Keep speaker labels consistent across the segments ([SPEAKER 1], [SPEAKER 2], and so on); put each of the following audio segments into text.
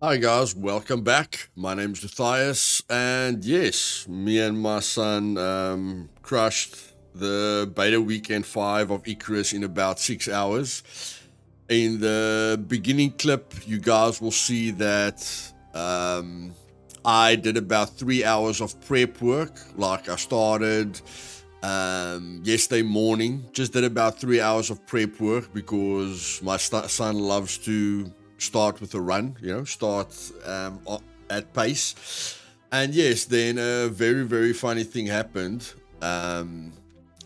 [SPEAKER 1] Hi guys, welcome back. My name's Luthais, and yes, me and my son crushed the beta weekend 5 of Icarus in about 6 hours. In the beginning clip, you guys will see that I did about 3 hours of prep work. Like I started yesterday morning, just did about 3 hours of prep work because my son loves to start with a run, start at pace. And yes, then a very, very funny thing happened. I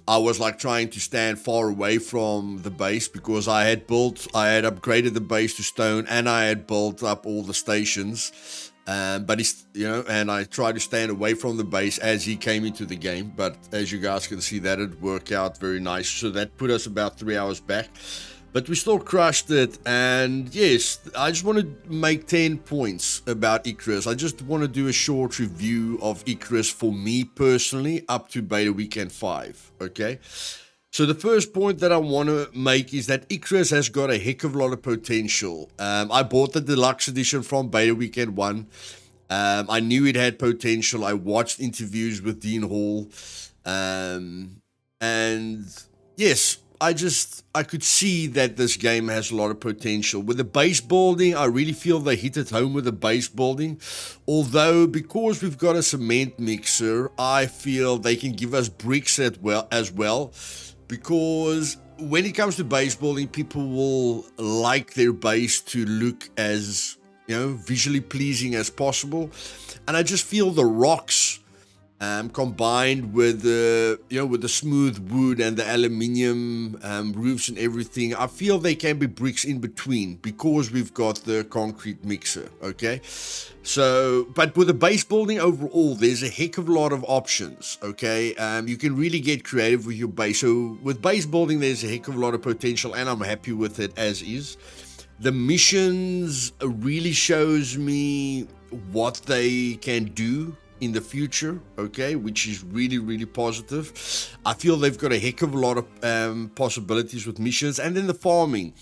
[SPEAKER 1] was like trying to stand far away from the base because I had upgraded the base to stone and I had built up all the stations. But and I tried to stand away from the base as he came into the game. But as you guys can see, that did work out very nice. So that put us about 3 hours back. But we still crushed it, and yes, I just want to make 10 points about Icarus. I just want to do a short review of Icarus for me personally up to beta weekend 5, okay? So the first point that I want to make is that Icarus has got a heck of a lot of potential. I bought the deluxe edition from beta weekend 1. I knew it had potential. I watched interviews with Dean Hall, and yes, I could see that this game has a lot of potential. With the base building, I really feel they hit it home with the base building. Although, because we've got a cement mixer, I feel they can give us bricks as well. Because when it comes to base building, people will like their base to look as, visually pleasing as possible. And I just feel the rocks combined with the smooth wood and the aluminium roofs and everything, I feel they can be bricks in between because we've got the concrete mixer, okay? So, but with the base building overall, there's a heck of a lot of options, okay? You can really get creative with your base. So with base building, there's a heck of a lot of potential, and I'm happy with it as is. The missions really shows me what they can do in the future, okay, which is really, really positive. I feel they've got a heck of a lot of possibilities with missions, and then the farming.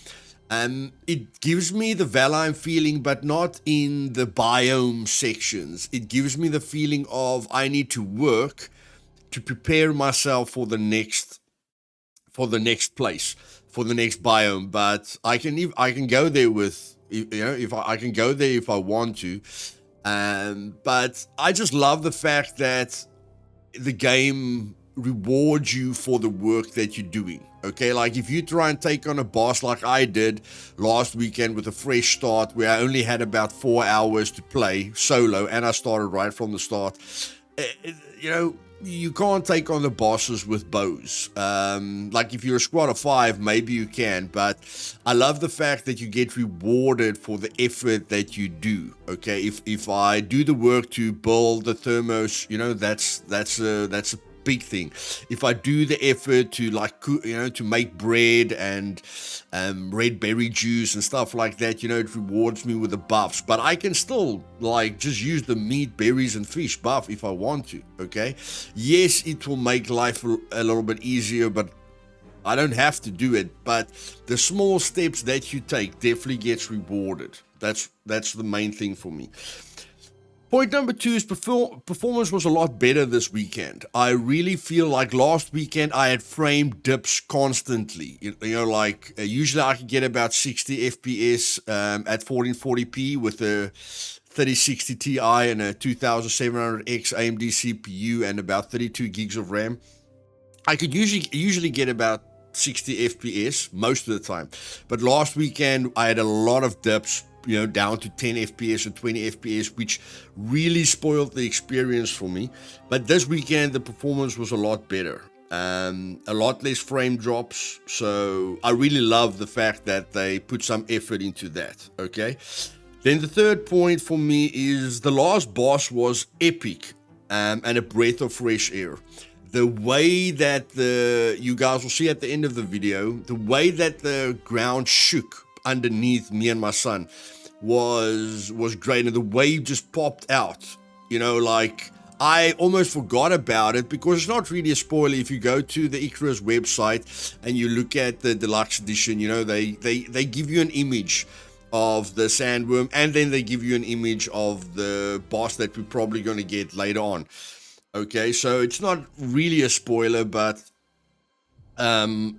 [SPEAKER 1] It gives me the Valheim feeling, but not in the biome sections. It gives me the feeling of I need to work to prepare myself for the next place, for the next biome. But I can go there with if I can go there if I want to. But I just love the fact that the game rewards you for the work that you're doing. Okay, like if you try and take on a boss like I did last weekend with a fresh start where I only had about 4 hours to play solo and I started right from the start, you can't take on the bosses with bows. Like if you're a squad of 5, maybe you can, but I love the fact that you get rewarded for the effort that you do. Okay, if I do the work to build the thermos, that's a big thing. If I do the effort to to make bread and red berry juice and stuff like that, it rewards me with the buffs. But I can still just use the meat, berries and fish buff if I want to. Okay, yes, it will make life a little bit easier, but I don't have to do it. But the small steps that you take definitely gets rewarded. That's the main thing for me. Point number 2 is performance was a lot better this weekend. I really feel like last weekend I had frame dips constantly. Usually I could get about 60 FPS at 1440p with a 3060 Ti and a 2700X AMD CPU and about 32 gigs of RAM. I could usually get about 60 FPS most of the time. But last weekend I had a lot of dips, down to 10 FPS and 20 FPS, which really spoiled the experience for me. But this weekend, the performance was a lot better. A lot less frame drops. So I really love the fact that they put some effort into that, okay? Then the third point for me is the last boss was epic and a breath of fresh air. The way that you guys will see at the end of the video, the way that the ground shook underneath me and my son was great, and the wave just popped out. I almost forgot about it because it's not really a spoiler. If you go to the Icarus website and you look at the deluxe edition, they give you an image of the sandworm, and then they give you an image of the boss that we're probably going to get later on. Okay, so it's not really a spoiler, but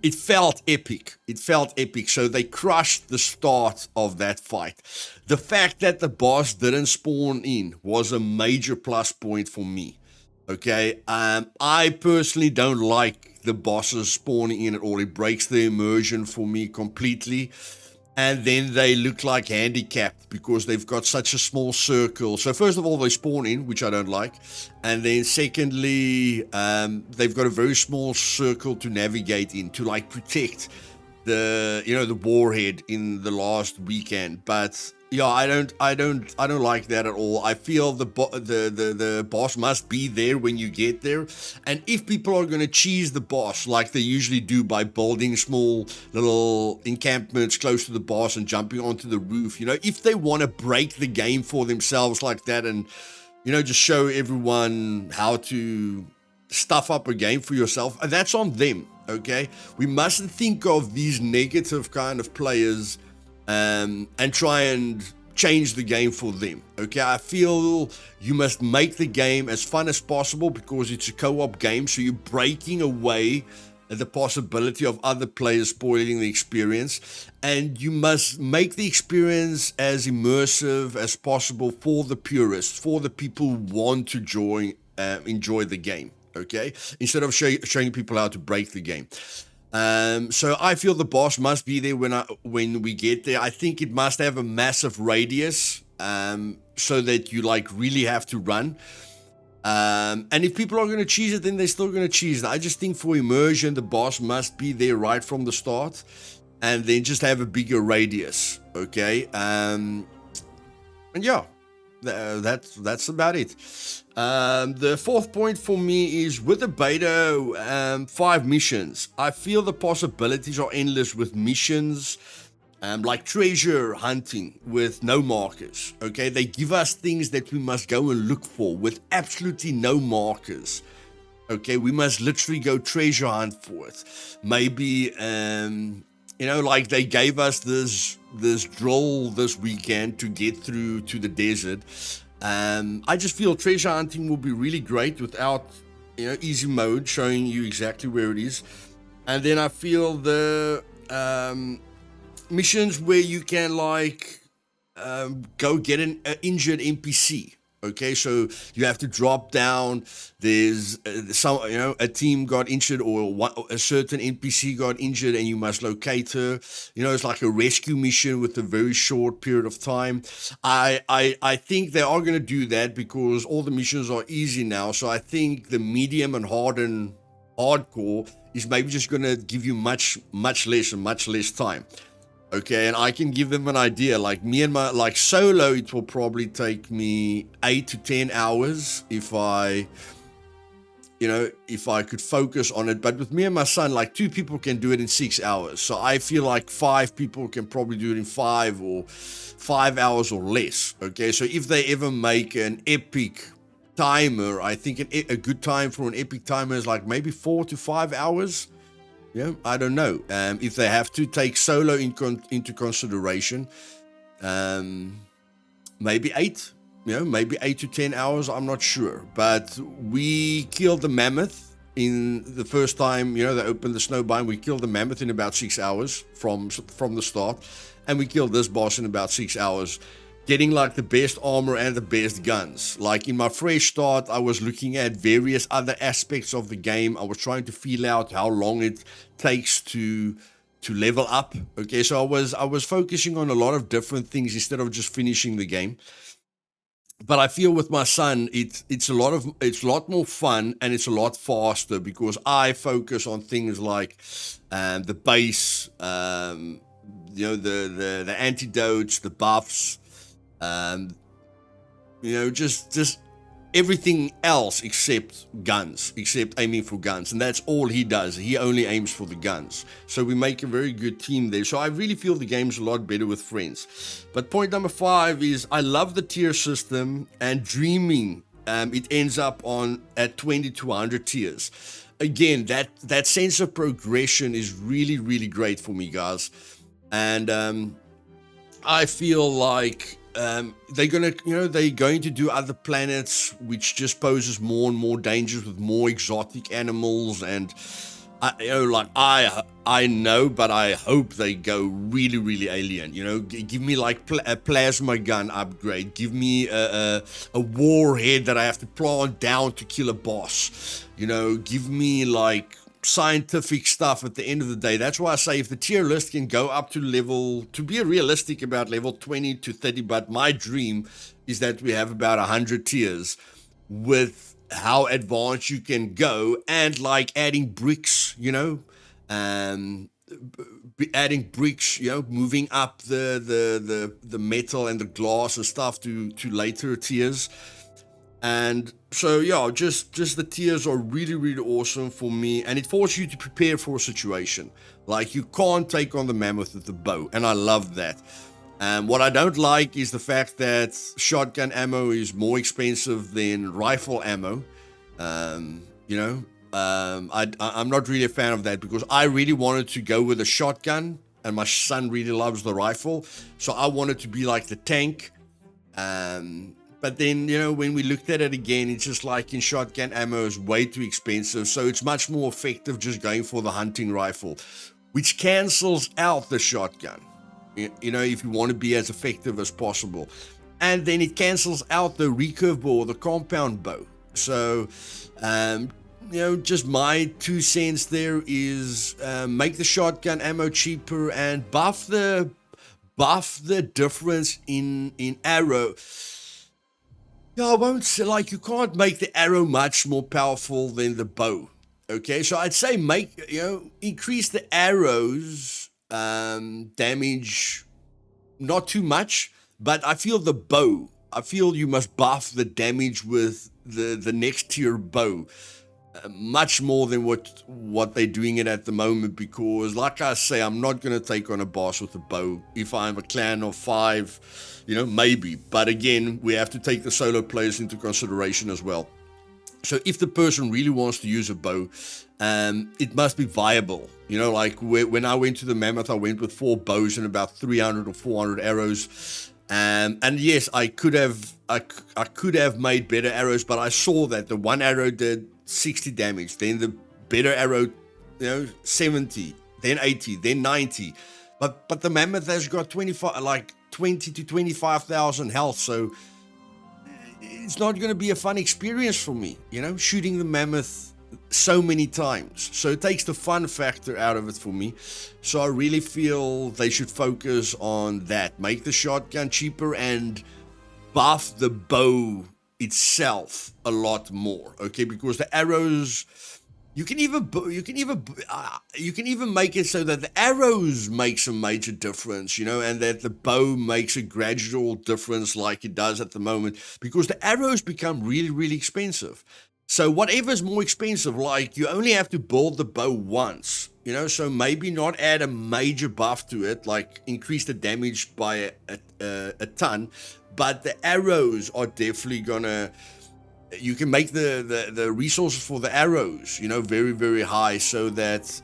[SPEAKER 1] it felt epic. It felt epic. So they crushed the start of that fight. The fact that the boss didn't spawn in was a major plus point for me. Okay, I personally don't like the bosses spawning in at all. It breaks the immersion for me completely. And then they look like handicapped because they've got such a small circle. So first of all, they spawn in, which I don't like. And then secondly, they've got a very small circle to navigate in, to like protect the warhead in the last weekend. But yeah, I don't like that at all. I feel the boss must be there when you get there. And if people are going to cheese the boss like they usually do by building small little encampments close to the boss and jumping onto the roof, if they want to break the game for themselves like that and just show everyone how to stuff up a game for yourself, that's on them. Okay, we mustn't think of these negative kind of players and try and change the game for them. Okay, I feel you must make the game as fun as possible because it's a co-op game, so you're breaking away the possibility of other players spoiling the experience, and you must make the experience as immersive as possible for the purists, for the people who want to enjoy the game. Okay, instead of showing people how to break the game. So I feel the boss must be there when we get there. I think it must have a massive radius, so that you like really have to run. And if people are going to cheese it, then they're still going to cheese it. I just think for immersion, the boss must be there right from the start, and then just have a bigger radius. Okay, and yeah. That's about it. The fourth point for me is with the beta 5 missions. I feel the possibilities are endless with missions like treasure hunting with no markers. Okay, they give us things that we must go and look for with absolutely no markers. Okay, we must literally go treasure hunt for it. Maybe like they gave us this drill this weekend to get through to the desert. I just feel treasure hunting will be really great without easy mode showing you exactly where it is. And then I feel the missions where you can go get an injured NPC. Okay, so you have to drop down. There's a team got injured, or a certain NPC got injured, and you must locate her. It's like a rescue mission with a very short period of time. I think they are going to do that because all the missions are easy now. So I think the medium and hardcore is maybe just going to give you much less time. Okay, and I can give them an idea. Like me and my solo, it will probably take me 8 to 10 hours if I could focus on it. But with me and my son, 2 people can do it in 6 hours. So I feel like 5 people can probably do it in 5 hours or less. Okay, so if they ever make an epic timer, I think a good time for an epic timer is maybe 4 to 5 hours. Yeah, I don't know. If they have to take solo into consideration, maybe 8. Maybe 8 to 10 hours. I'm not sure. But we killed the mammoth in the first time. They opened the snow biome. We killed the mammoth in about 6 hours from the start, and we killed this boss in about 6 hours. Getting the best armor and the best guns. In my fresh start, I was looking at various other aspects of the game. I was trying to feel out how long it takes to level up. Okay, so I was focusing on a lot of different things instead of just finishing the game. But I feel with my son, it's a lot more fun, and it's a lot faster because I focus on things like the base, the antidotes, the buffs. Just everything else except aiming for guns, and that's all he does. He only aims for the guns. So we make a very good team there. So I really feel the game's a lot better with friends. But point number 5 is I love the tier system and dreaming. It ends up at 20 to 100 tiers. Again, that sense of progression is really, really great for me, guys. And I feel like they're going to do other planets, which just poses more and more dangers with more exotic animals, and I know, but I hope they go really, really alien. Give me like a plasma gun upgrade. Give me a warhead that I have to plant down to kill a boss. Give me like scientific stuff at the end of the day. That's why I say if the tier list can go up to be realistic about level 20 to 30, but my dream is that we have about 100 tiers with how advanced you can go, and like adding bricks, adding bricks, moving up the metal and the glass and stuff to later tiers. And so yeah, just the tiers are really, really awesome for me, and it forces you to prepare for a situation. Like, you can't take on the mammoth with the bow, and I love that. What I don't like is the fact that shotgun ammo is more expensive than rifle ammo. I'm not really a fan of that, because I really wanted to go with a shotgun, and my son really loves the rifle, so I wanted to be like the tank. But then, when we looked at it again, it's just like in shotgun ammo is way too expensive, so it's much more effective just going for the hunting rifle, which cancels out the shotgun. If you want to be as effective as possible. And then it cancels out the recurve bow or the compound bow. So, just my 2 cents there is make the shotgun ammo cheaper and buff the difference in arrow. I won't say, like, you can't make the arrow much more powerful than the bow. Okay, so I'd say increase the arrows damage not too much, but I feel you must buff the damage with the next tier bow much more than what they're doing it at the moment, because like I say, I'm not going to take on a boss with a bow. If I'm a clan of 5, maybe, but again, we have to take the solo players into consideration as well. So if the person really wants to use a bow, it must be viable. Like when I went to the mammoth, I went with 4 bows and about 300 or 400 arrows. And yes, I could have made better arrows, but I saw that the one arrow did 60 damage, then the better arrow, 70, then 80, then 90. But the mammoth has got 20 to 25,000 health, so it's not going to be a fun experience for me, shooting the mammoth so many times. So it takes the fun factor out of it for me. So I really feel they should focus on that. Make the shotgun cheaper and buff the bow itself a lot more. Okay, because the arrows, you can even make it so that the arrows makes a major difference, and that the bow makes a gradual difference like it does at the moment, because the arrows become really, really expensive. So whatever's more expensive, like you only have to build the bow once, so maybe not add a major buff to it, like increase the damage by a ton, but the arrows are definitely gonna, you can make the resources for the arrows, very, very high, so that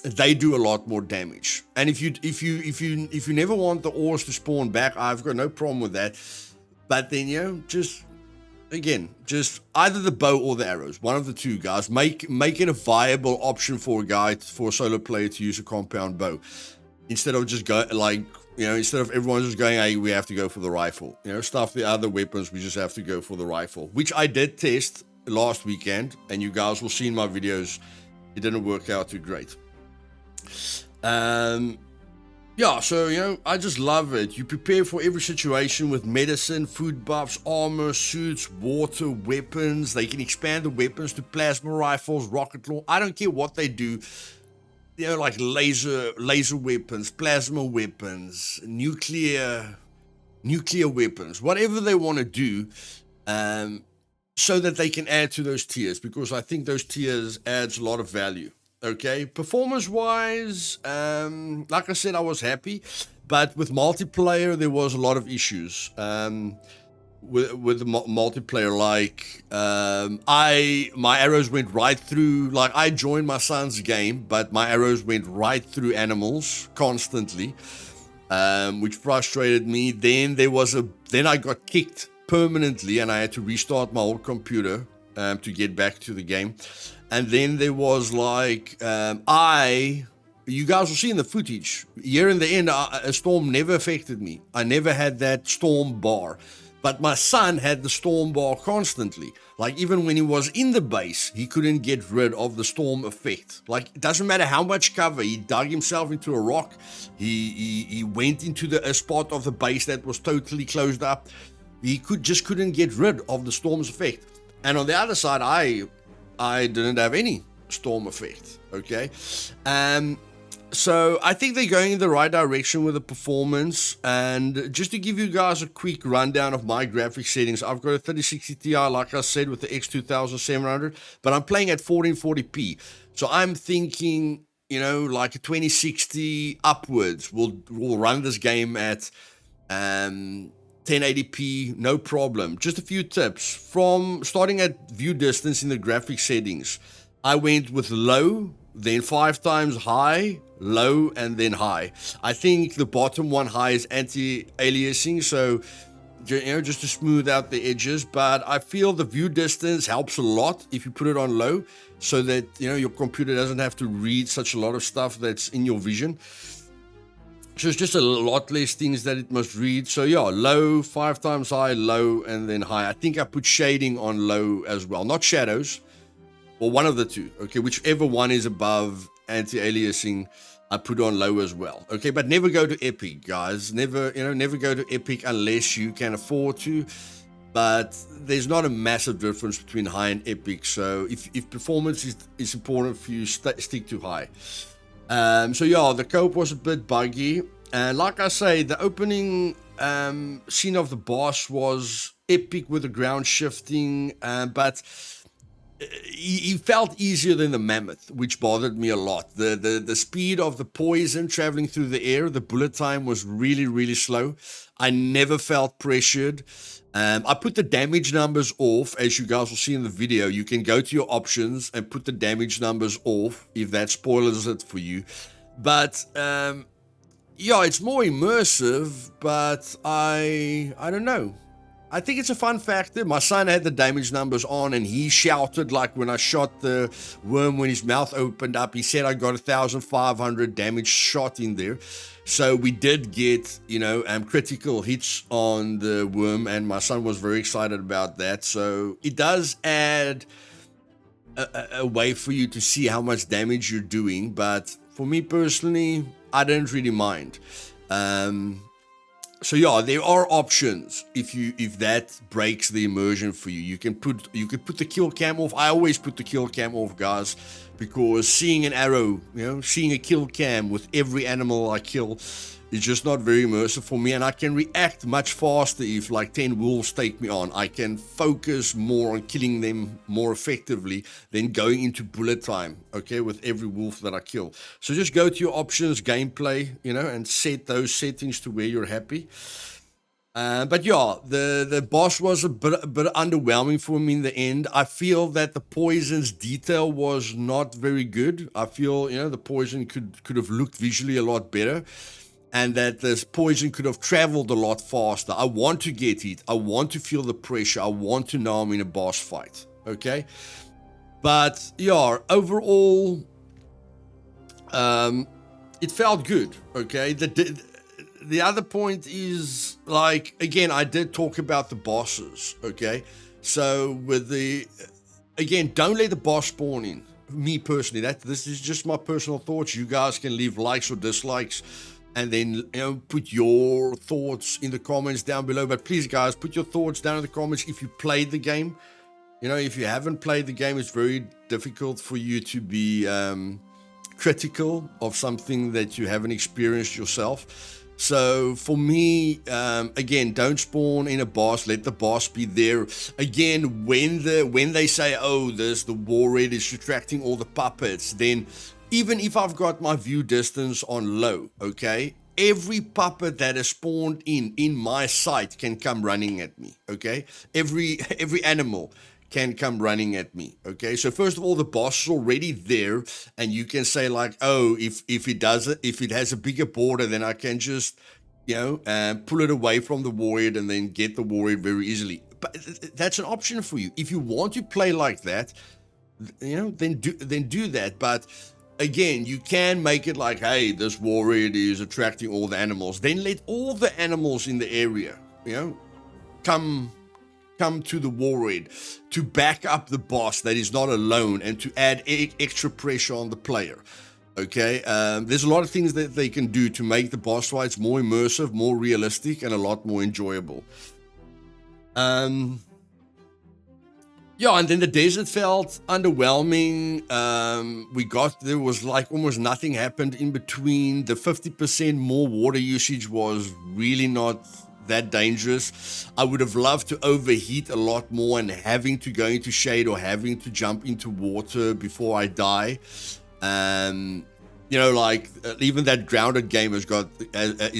[SPEAKER 1] they do a lot more damage. And if you never want the ores to spawn back, I've got no problem with that. But then just either the bow or the arrows, one of the two, guys. Make it a viable option for a solo player to use a compound bow, instead of just instead of everyone just going, hey, we have to go for the rifle. Stuff the other weapons, we just have to go for the rifle, which I did test last weekend, and you guys will see in my videos, it didn't work out too great. Yeah, so, I just love it. You prepare for every situation with medicine, food buffs, armor, suits, water, weapons. They can expand the weapons to plasma rifles, rocket launch. I don't care what they do. Like laser weapons, plasma weapons, nuclear weapons, whatever they want to do, so that they can add to those tiers, because I think those tiers adds a lot of value. Okay, performance-wise, like I said, I was happy, but with multiplayer, there was a lot of issues. With the multiplayer, like, my arrows went right through, like, I joined my son's game, but my arrows went right through animals constantly. which frustrated me. Then I got kicked permanently, and I had to restart my whole computer to get back to the game. And then there was like you guys will see in the footage here in the end, a storm never affected me. I never had that storm bar. But my son had the storm bar constantly. Like, even when he was in the base, he couldn't get rid of the storm effect. Like, it doesn't matter how much cover. He dug himself into a rock. He went into a spot of the base that was totally closed up. He couldn't get rid of the storm's effect. And on the other side, I didn't have any storm effect. Okay. So I think they're going in the right direction with the performance. And just to give you guys a quick rundown of my graphic settings, I've got a 3060 Ti, like I said, with the X2700, but I'm playing at 1440p. So I'm thinking, like a 2060 upwards will run this game at 1080p, no problem. Just a few tips. From starting at view distance in the graphic settings, I went with low, then 5 times high, low, and then high. I think the bottom one, high, is anti-aliasing, so just to smooth out the edges. But I feel the view distance helps a lot if you put it on low, so that your computer doesn't have to read such a lot of stuff that's in your vision. So it's just a lot less things that it must read. So yeah, low, 5 times high, low, and then high. I think I put shading on low as well, not shadows. Or one of the two, okay, whichever one is above anti-aliasing, I put on low as well, okay, but never go to epic, guys. Never go to epic unless you can afford to. But there's not a massive difference between high and epic, so if performance is important for you, stick to high. So yeah, the cope was a bit buggy, and like I say, the opening scene of the boss was epic with the ground shifting, but he felt easier than the mammoth, which bothered me a lot. The speed of the poison traveling through the air, the bullet time was really, really slow. I never felt pressured. I put the damage numbers off, as you guys will see in the video. You can go to your options and put the damage numbers off if that spoilers it for you. But yeah, it's more immersive, but I don't know. I think it's a fun factor. My son had the damage numbers on, and he shouted like when I shot the worm when his mouth opened up. He said I got 1,500 damage shot in there. So we did get, critical hits on the worm, and my son was very excited about that. So it does add a way for you to see how much damage you're doing. But for me personally, I didn't really mind. So yeah, there are options if that breaks the immersion for you. You could put the kill cam off. I always put the kill cam off, guys, because seeing an arrow, seeing a kill cam with every animal I kill is just not very immersive for me, and I can react much faster if like 10 wolves take me on. I can focus more on killing them more effectively than going into bullet time, okay, with every wolf that I kill. So just go to your options, gameplay, and set those settings to where you're happy. But yeah, the boss was a bit underwhelming for me in the end. I feel that the poison's detail was not very good. I feel, the poison could have looked visually a lot better, and that this poison could have traveled a lot faster. I want to get hit. I want to feel the pressure. I want to know I'm in a boss fight, okay? But yeah, overall, it felt good, okay? The other point is, like, again, I did talk about the bosses, okay? So again, don't let the boss spawn in. Me personally, this is just my personal thoughts. You guys can leave likes or dislikes, and then put your thoughts in the comments down below. But please, guys, put your thoughts down in the comments if you played the game. If you haven't played the game, it's very difficult for you to be critical of something that you haven't experienced yourself. So for me, again, don't spawn in a boss. Let the boss be there. Again, when they say, oh, the war red is retracting all the puppets, then even if I've got my view distance on low, okay, every puppet that is spawned in my sight can come running at me, okay? Every animal can come running at me. Okay, so first of all, the boss is already there, and you can say like, oh, if it has a bigger border, then I can just, pull it away from the warrior and then get the warrior very easily. But that's an option for you if you want to play like that. Then do that. But again, you can make it like, hey, this warrior is attracting all the animals. Then let all the animals in the area, come to the warrior to back up the boss that is not alone and to add extra pressure on the player. Okay, there's a lot of things that they can do to make the boss fights more immersive, more realistic, and a lot more enjoyable. Yeah, and then the desert felt underwhelming. There was like almost nothing happened in between. The 50% more water usage was really not that dangerous. I would have loved to overheat a lot more and having to go into shade or having to jump into water before I die. Even that grounded game is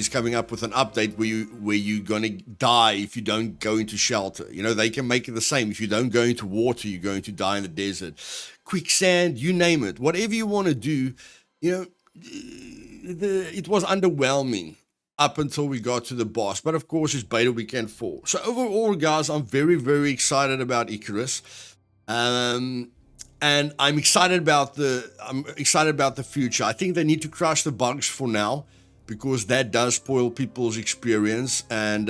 [SPEAKER 1] coming up with an update where you're gonna die if you don't go into shelter. They can make it the same. If you don't go into water, you're going to die in the desert. Quicksand, you name it, whatever you want to do. It was underwhelming up until we got to the boss, but of course it's beta weekend 4. So overall, guys, I'm very, very excited about Icarus. And I'm excited about the future. I think they need to crush the bugs for now, because that does spoil people's experience. And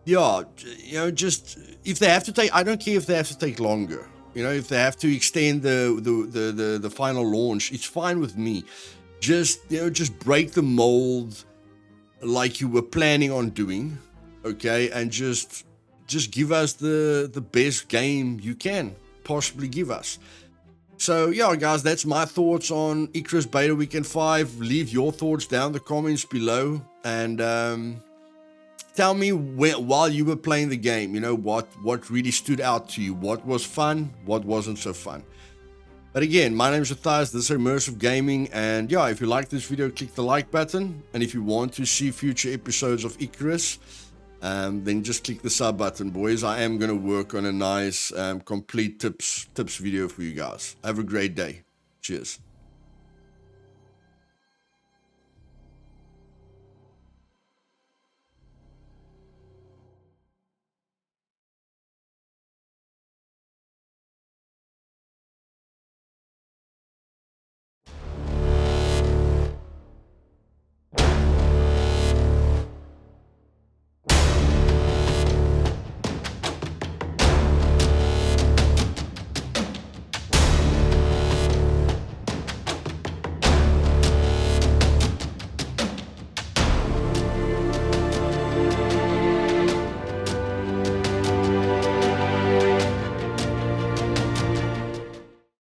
[SPEAKER 1] just if they have to take, I don't care if they have to take longer. If they have to extend the final launch, it's fine with me. Just break the mold like you were planning on doing, okay? And just give us the best game you can possibly give us. So yeah, guys, that's my thoughts on Icarus Beta Weekend 5. Leave your thoughts down in the comments below, and tell me while you were playing the game, what really stood out to you, what was fun, what wasn't so fun. But again, my name is Luthais, this is Immersive Gaming, and yeah, if you like this video, click the like button, and if you want to see future episodes of Icarus, then just click the sub button, boys. I am going to work on a nice complete tips video for you guys. Have a great day. Cheers.